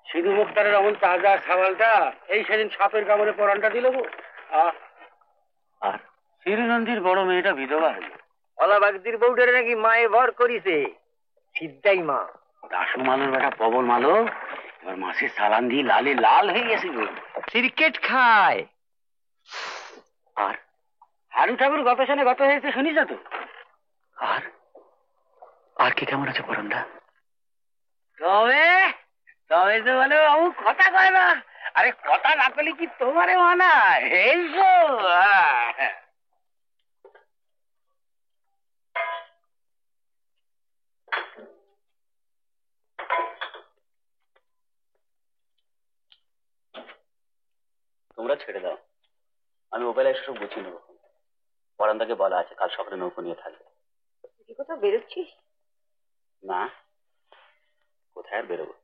সিধু মুক্তারের এমন তাজা খাবালটা এই সেদিন সাপের কামড়ে পরানটা দিল গো। আর শ্রীনন্দীর বড় মেয়েটা বিধবা হইল। অলাবাগদির বউটারে নাকি মায়ে ভর করিছে। সিদ্ধাই মা দাসু মালের বেটা পবন মালো এবার মাসের সালান দিয়ে লালে লাল হয়ে গেছে গো। ক্রিকেট খায়। আর হারু ঠাকুর গত সালে গত হয়েছে শুনিস তো? আর আর কি কেমন আছে পরমদা? তবে তবে তো বলে বাবু কথা কয় না। আরে কথা না করলে কি তোমারে মানায়? এই তোমরা ছেড়ে দাও, আমি মোবাইলে এসব গুছিয়ে নেবো। পরান্দাকে বলা আছে কাল সকালে নৌকো নিয়ে থাকবে। কোথাও বেরোচ্ছিস? না, কোথায় আর বেরোবো।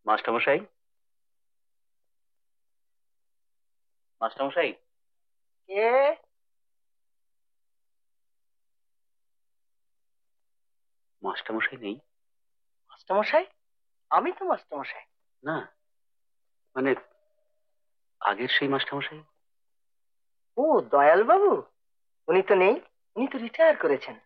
মাস্টারমশাই, মাস্টারমশাই। কে? মাস্টারমশাই নেই? মাস্টারমশাই? আমি তো মাস্টারমশাই না, মানে আগের সেই মাস্টারমশাই। ও দয়াল বাবু, উনি তো নেই, উনি তো রিটায়ার করেছেন।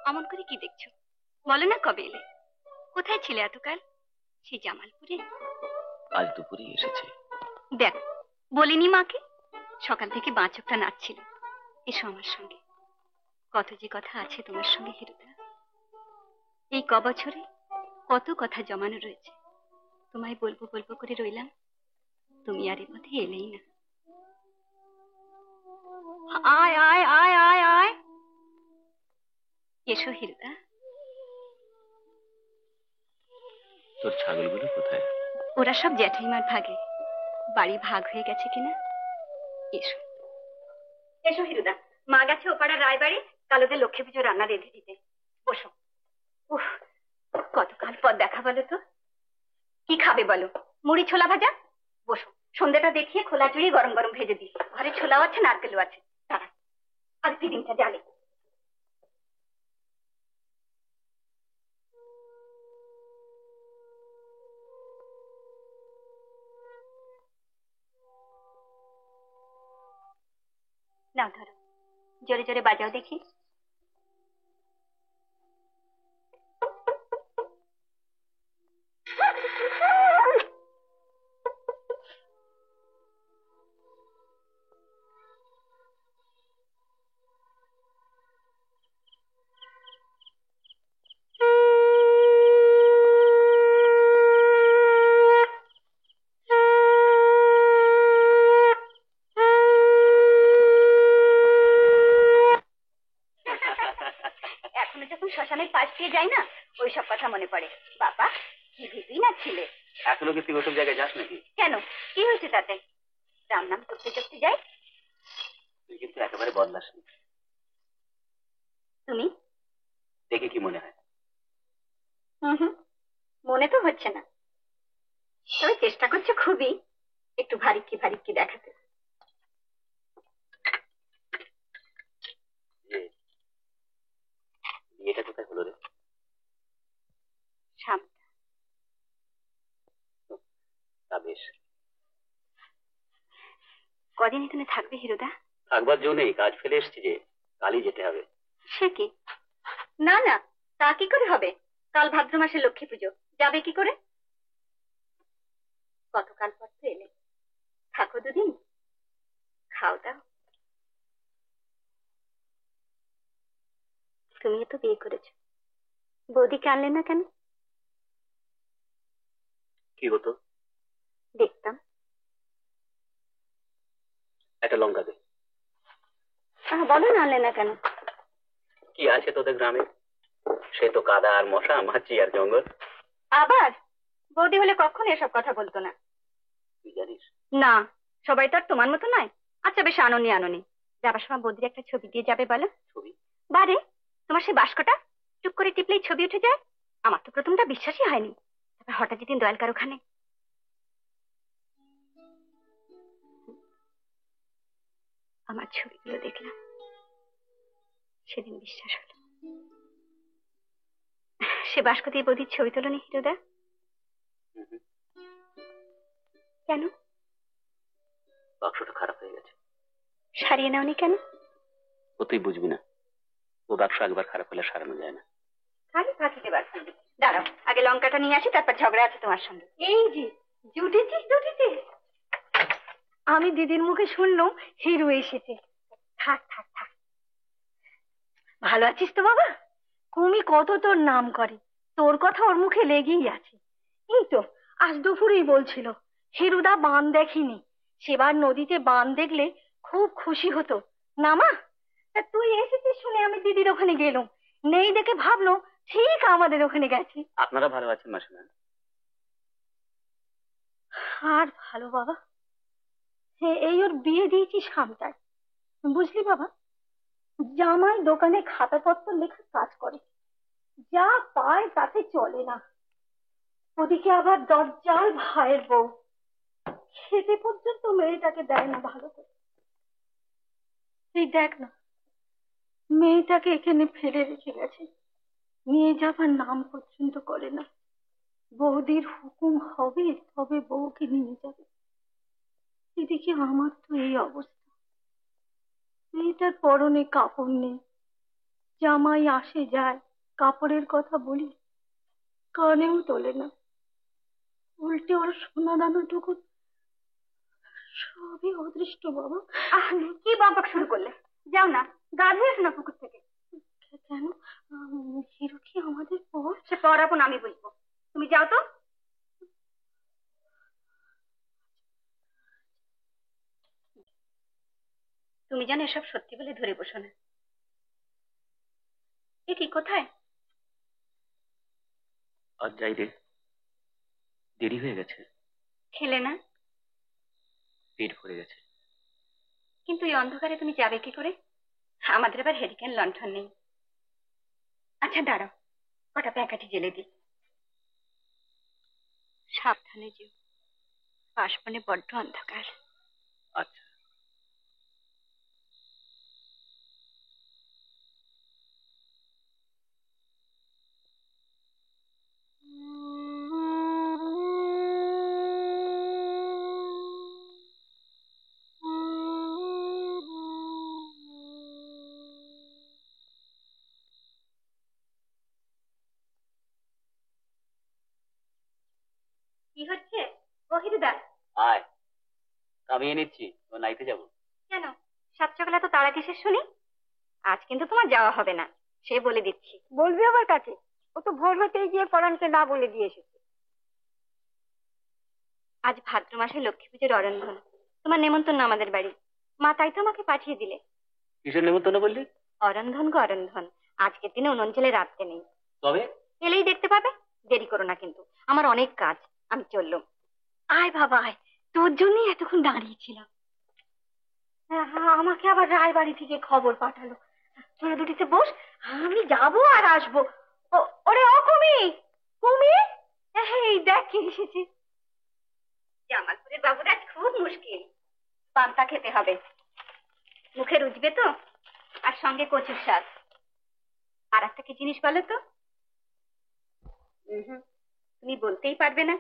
অমন করে কি দেখছো? বলো না কবে এলে? কোথায় ছিলে এতকাল? সেই জামালপুরে? আজ দুপুরে এসেছে। দেখ, বলিনি মাকে? সকাল থেকে বাঁচকটা নাচছিল। এসো আমার সঙ্গে, কত যে কথা আছে তোমার সঙ্গে হিরুদা। এই ক বছরে কত কথা জমানো রয়েছে, তোমায় বলবো বলবো করে রইলাম, তুমি আর এ পথে এলেই না। আয় আয় আয় আয় আয়, এসো হিরুদা। তোর ছাগলগুলো কোথায়? ওরা সব জ্যাঠাইমার ভাগে, বাড়ি ভাগ হয়ে গেছে কিনা। এসো এসো হিরুদা, মা গেছে ওপাড়া রায়বাড়ি কালোদের লক্ষ্মী পুজো রান্না রেঁধে দিতে। বসো। উফ, কতকাল পর দেখা বলো তো। কি খাবে বলো? মুড়ি ছোলা ভাজা? বসো, সন্ধ্যাটা দেখিয়ে খোলা চুড়ি গরম গরম ভেজে দিই। ঘরে ছোলাও আছে, নারকেলও আছে। দাঁড়া, আর ফিডিংটা জ্বালে। না ধরো, জোরে জোরে বাজাও দেখি। শ্মশানের পাশ দিয়ে যাই না, ওই সব কথা মনে পড়ে। বাবা কি ভীতুই না ছিলে। এখনো কি তুই ওসব জায়গায় যাস নাকি? কেন, কি হয়েছে তাতে? রাম নাম করতে করতে যাই। তুই কিন্তু একেবারে বদলাসনি। তুমি দেখে কি মনে হয়? হুম, মনে তো হচ্ছে না, তবে চেষ্টা করছে খুবই একটু ভারিক্কি ভারিক্কি দেখাতে। বিয়েটা কোথায় হলো রে? বেশ, কদিন এখানে থাকবে হিরুদা? থাকবার জো নেই, কাজ ফেলে এসছি যে, কালই যেতে হবে। সে কি? না না, তা কি করে হবে? কাল ভাদ্র মাসে লক্ষ্মী পুজো, যাবে কি করে? গতকাল পর তো এলে, থাকো দুদিন, খাও দাও। তুমি তো বিয়ে করেছো, বৌদিকে আনলে না কেন? কি হতো? দেখতাম। একটা লঙ্কা দে। বলো না, আনলে না কেন? কি আছে তোদের গ্রামে? সে তো কাদা আর মশা, মাছি আর জঙ্গল। আবার বৌদি হলে কখনো এসব কথা বলতো না। তুই জানিস? না, সবাই তো আর তোমার মতো নয়। আচ্ছা বেশ, আননি আননি, যাবার সময় বৌদির একটা ছবি দিয়ে যাবে বলো। ছবি? বারে, তোমার সেই বাস্কটা টুক করে টিপলেই ছবি উঠে যায়। আমার তো প্রথমটা বিশ্বাসই হয়নি, তারপর হঠাৎ যেদিন দয়ালকার ওখানে আমার ছবিগুলো দেখলাম, সেদিন বিশ্বাস হলো। সে বাস্ক দিয়ে বৌদির ছবি তোলনি হিরোদা? কেন? বাক্সটা খারাপ হয়ে গেছে। সারিয়ে নাওনি কেন? ও তুই বুঝবি না, ও বাক্স একবার খারাপ হলে সারানো যায় না। খালি ফাঁকি দেবার সঙ্গে। দাঁড়াও, আগে লঙ্কাটা নিয়ে আসি, তারপর ঝগড়া আছে তোমার সঙ্গে। এই যে জুটেছিস জুটেছিস, আমি দিদির মুখে শুনলাম হিরো এসেছে। থাক থাক থাক। ভালো আছিস তো বাবা? কুমি কত তোর নাম করে, তোর কথা ওর মুখে লেগেই আছে। এই তো আজ দুপুরেই বলছিল হিরুদা বান দেখিনি, সেবার নদীতে বান দেখলে খুব খুশি হতো না মা? তা তুই এসেছিস শুনে আমি দিদির ওখানে গেলাম, নেই দেখে ভাবলো ঠিক আমাদের ওখানে গেছি। আপনারা ভালো আছেন মাসিমা? আর ভালো বাবা, এই ওর বিয়ে দিয়েছি সামটায়, বুঝলি বাবা? জামাই দোকানে খাতাপত্র লেখার কাজ করে, যা পায় তাতে চলে না। ওদিকে আবার দজ্জাল ভাইয়ের বউ, খেতে পর্যন্ত মেয়েটাকে দেয় না ভালো করে। এই দেখ না, মেয়েটাকে এখানে ফেলে রেখে গেছে, নিয়ে যাবার নাম পর্যন্ত করে না। বৌদির হুকুম হবে তবে বউকে নিয়ে যাবে। এদিকে আমার তো এই অবস্থা, মেয়েটার পরনে কাপড় নেই, জামাই আসে যায়, কাপড়ের কথা বলি কানেও তোলে না, উল্টে ওর সোনা দানাটুকু সবই অদৃষ্ট বাবা। কি বকবক শুরু করলে? যাও না, গা ধুয়ে এসো না পুকুর থেকে। কেন? হিরো কি আমাদের পর? সে পর আপন আমি বুঝবো, তুমি যাও তো। তুমি জানো এসব সত্যি বলে ধরে বসো না। এ কি, কোথায়? আজ যাই রে, দেরি হয়ে গেছে। খেলে না? পেট ভরে গেছে। কিন্তু এই অন্ধকারে তুমি যাবে কি করে? আমাদের আবার হেরিকেন লণ্ঠন নেই। আচ্ছা দাঁড়াও, কটা প্যাকাটি জেলে দিই। সাবধানে যেও, পাশবনে বড্ড অন্ধকার। আচ্ছা। কি হচ্ছে? ও হিরুদা, আয়, কামিয়ে নিচ্ছি, ও নাইতে যাবো। কেন সাত সকালে তো তারা কিসের শুনি? আজ কিন্তু তোমার যাওয়া হবে না, সে বলে দিচ্ছি। বলবি আবার কাছে? ও তো ভোর হতেই গিয়ে পরাণকে না বলে দিয়ে এসেছে। আজ ভাদ্র মাসে লক্ষ্মী পুজোর অরন্ধন, তোমার নেমন্তন্ন আমাদের বাড়ি। মা তাই তো আমাকে পাঠিয়ে দিলে। কিসের নেমন্তন্ন বললি? অরন্ধন গো অরন্ধন, আজকের দিনে উনঞ্চলে রাত্রে নেই, তবে এলেই দেখতে পাবে। দেরি করো না কিন্তু, আমার অনেক কাজ, আমি চললুম। আয় বাবা আয়, তোর জন্যই এতক্ষণ দাঁড়িয়েছিলাম। আমাকে আবার রায়বাড়ি থেকে খবর পাঠালো, তোরা দুটিতে বস, আমি যাবো আর আসবো। ওরে অকুমি, এসেছে। জামালপুরের বাবুরা খুব মুশকিল, পান্তা খেতে হবে, মুখে রুজবে তো, আর সঙ্গে কচুর শাক। আর একটা কি জিনিস বলো তো? তুমি বলতেই পারবে না।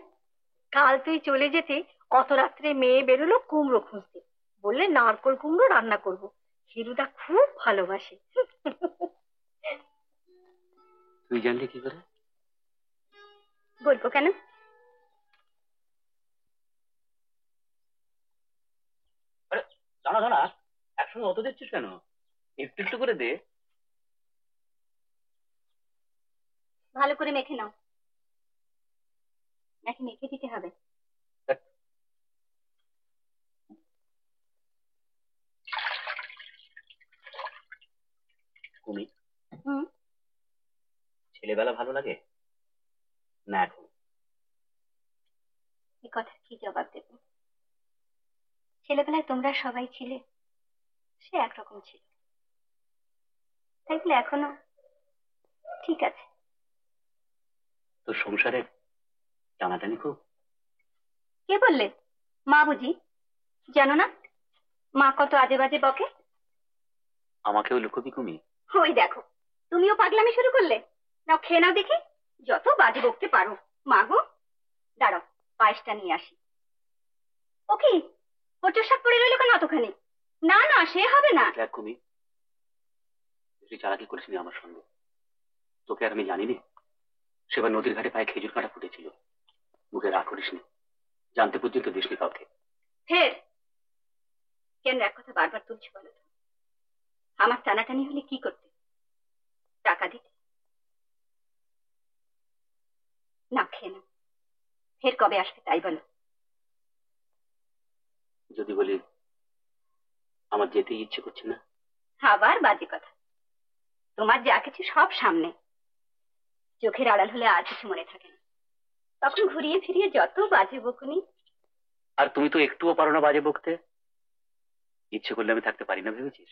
কাল তুই চলে যেতে অত রাত্রে মেয়ে বেরোলো কুমড়ো খুঁজতে, বললে নারকোল কুমড়ো রান্না করব। হিরুদা খুব ভালোবাসে। তুই জানলি কি করে? বলবো কেন? আরে দাঁড়া দাঁড়া, একসঙ্গে অত দিচ্ছিস কেন? একটু একটু করে দে। ভালো করে মেখে নাও, নাকি মেখে দিতে হবে? কুমি, হুম, ছেলেবেলা ভালো লাগে না এখন? এই কথা কি জবাব দেব? ছেলেবেলায় তোমরা সবাই ছিলে, সে একরকম ছিল, তাই বলে এখনো ঠিক আছে। তোর সংসারে টানাটানি খুব? কে বললে? মা বুঝি? জানো না মা কত আজে বাজে বকে? আমাকেও লুকোবি কুমি? ওই দেখো, তুমিও পাগলামি শুরু করলে। নাও খেয়ে নাও দেখি, যত বাজে বকতে পারো। মা গো, দাঁড়াও পায়েসটা নিয়ে আসি। ও কি, কচুর শাক পড়ে রইল কেন অতখানি? না না, সে হবে না। দেখ কুমি, তুই চালাকি করেছিলি আমার সঙ্গে, তোকে আর আমি জানিনি? সেবার নদীর ঘাটে পায়ে খেজুর কাটা ফুটেছিল, মুখে রাগ করিসনি, জানতে পর্যন্ত দিসনি কাউকে। ফের কেন এক কথা বারবার তুলছি বলো তো? আমার টানাটানি হলে কি করতে? টাকা দিতে? না, খেয়ে না। ফের কবে আসবে তাই বলো। যদি বলি আমার যেতেই ইচ্ছে করছে না? আবার বাজে কথা। তোমার যা কিছু সব সামনে, চোখের আড়াল হলে আর কিছু মনে থাকে না। তখন ঘুরিয়ে ফিরিয়ে যত বাজে বকুনি। আর তুমি তো একটুও পারো না বাজে বকতে। ইচ্ছে করলে আমি থাকতে পারি না ভেবেছিস?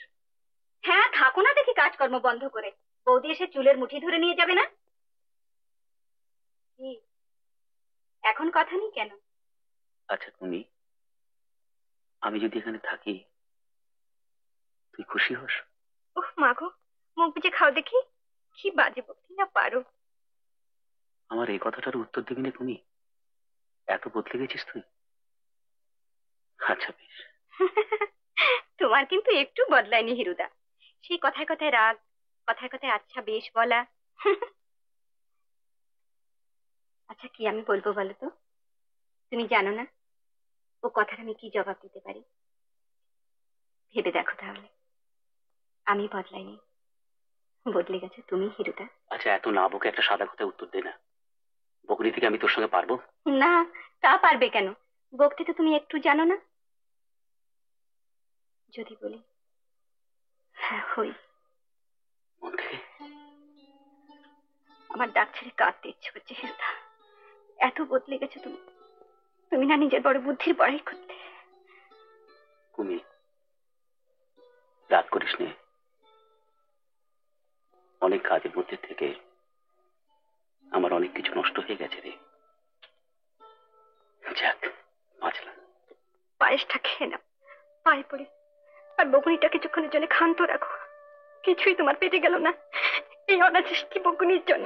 হ্যাঁ, থাকো না দেখি কাজকর্ম বন্ধ করে। বৌদি এসে চুলের মুঠি ধরে নিয়ে যাবে না? কি, এখন কথা নেই কেন? আচ্ছা তুমি, আমি যদি এখানে থাকি তুই খুশি হোস? উহ মা গো, মুখ বুঝে খাও দেখি, কি বাজে বকতে না পারো। আমার এই কথাটার উত্তর দিবি না তুমি? এত বদলে গেছিস তুই। আচ্ছা বেশ। তোমার কিন্তু একটু বদলায়নি হিরুদা। সেই কথায় কথায় রাগ, কথায় কথায় আচ্ছা বেশ বলা। আচ্ছা কি আমি বলবো বলো তো? তুমি জানো না ও কথার আমি কি জবাব দিতে পারি? ভেবে দেখো তাহলে। আমি বদলাইনি, বদলে গেছে তুমি হিরুদা। আচ্ছা এত না বকে একটা সাদা কথায় উত্তর দে না। বকরি থেকে আমি তোর সঙ্গে পারবো? না, তা পারবে কেন? বকতে তো তুমি একটু জানো না। যদি বলি হ্যাঁ হই, মন থেকে? আমার ডাক ছেড়ে কাঁদতে ইচ্ছে করছে হিরুদা। এত বদলে গেছে তুমি। তুমি না নিজের বড় বুদ্ধির বড়াই করতে। কুমি, রাগ করিস নে। অনেক কাজের মধ্যে থেকে আমার অনেক কিছু নষ্ট হয়ে গেছে রে। যাক, বাঁচলাম। পায়েসটা খেয়ে নাও, পায়ে পড়ে। আর বকুনিটা কিছুক্ষণের জন্য ক্ষান্ত রাখো। কিছুই তোমার পেটে গেল না এই অনাচেষ্টি বকুনির জন্য।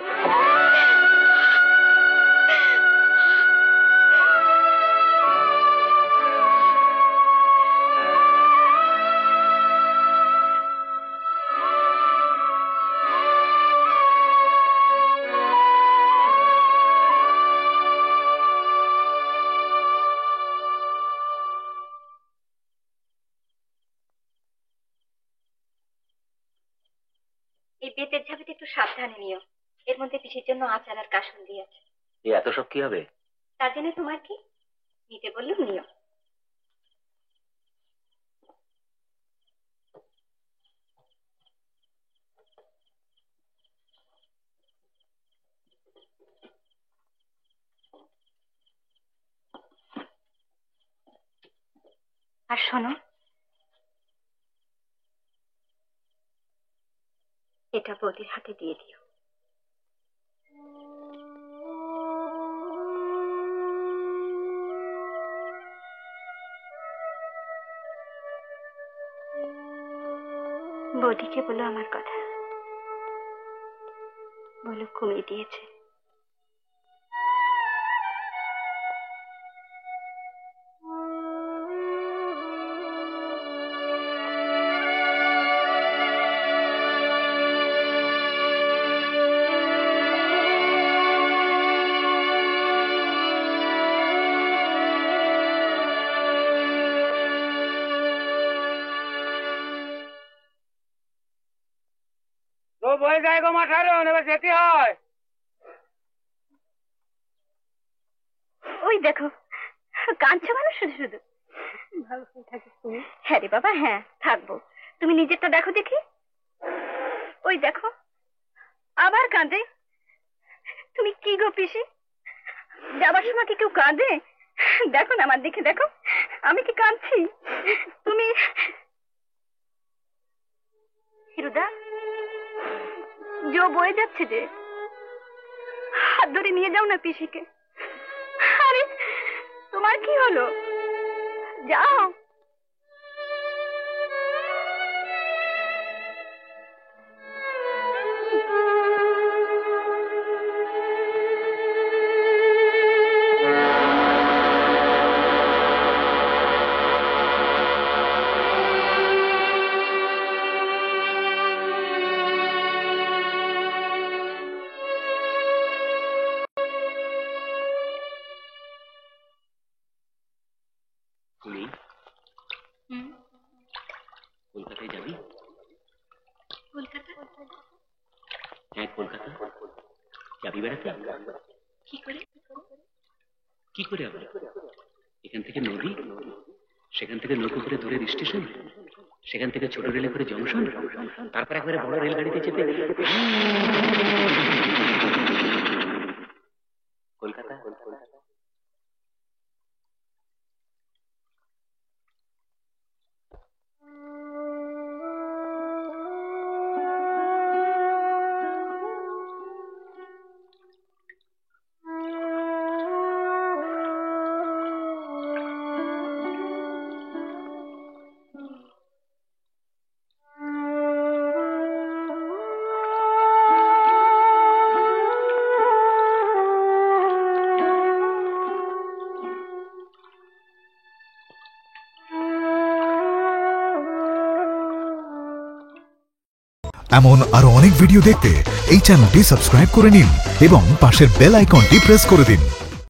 এই বেতের ঝাঁপিতে একটু সাবধানে নিও, এর মধ্যে পিসির জন্য আচার আর কাসুন্দি আছে। এত সব কি হবে? তার জন্য তোমার কি, নিতে বললাম নিও। আর শোনো, এটা বৌদির হাতে দিয়ে দিও। বৌদিকে বলো আমার কথা, বলো কমিয়ে দিয়েছে। বয়ে যায় গো মাঠারো, এবার যেতে হয়। ওই দেখো কাঁদছো কেন শুধু শুধু? ভালো করে থাকিস তুমি। হ্যাঁ রে বাবা, হ্যাঁ থাকবো। তুমি নিজেরটা দেখো দেখি। ওই দেখো আবার কাঁদে। তুমি কি গো পিসি, যাবার সময় কি কেউ কাঁদে? দেখো না আমার দিকে, দেখো আমি কি কাঁদছি? তুমি হিরুদা, জো বয়ে যাচ্ছে যে, হাত ধরে নিয়ে যাও না পিসিকে। আরে তোমার কি হলো, যাও। কলকাতায় যাবি? কলকাতা? হ্যাঁ কলকাতা যাবি বেড়াতে? কি করে? কি করে আবার? এখান থেকে নদী, সেখান থেকে নৌকো করে ধরে স্টেশন, সেখান থেকে ছোট রেলে করে জংশন, তারপর একবারে বড় রেলগাড়িতে চেপে কলকাতা। এমন আরো অনেক ভিডিও দেখতে এই চ্যানেলটি সাবস্ক্রাইব করে নিন এবং পাশের বেল আইকনটি প্রেস করে দিন।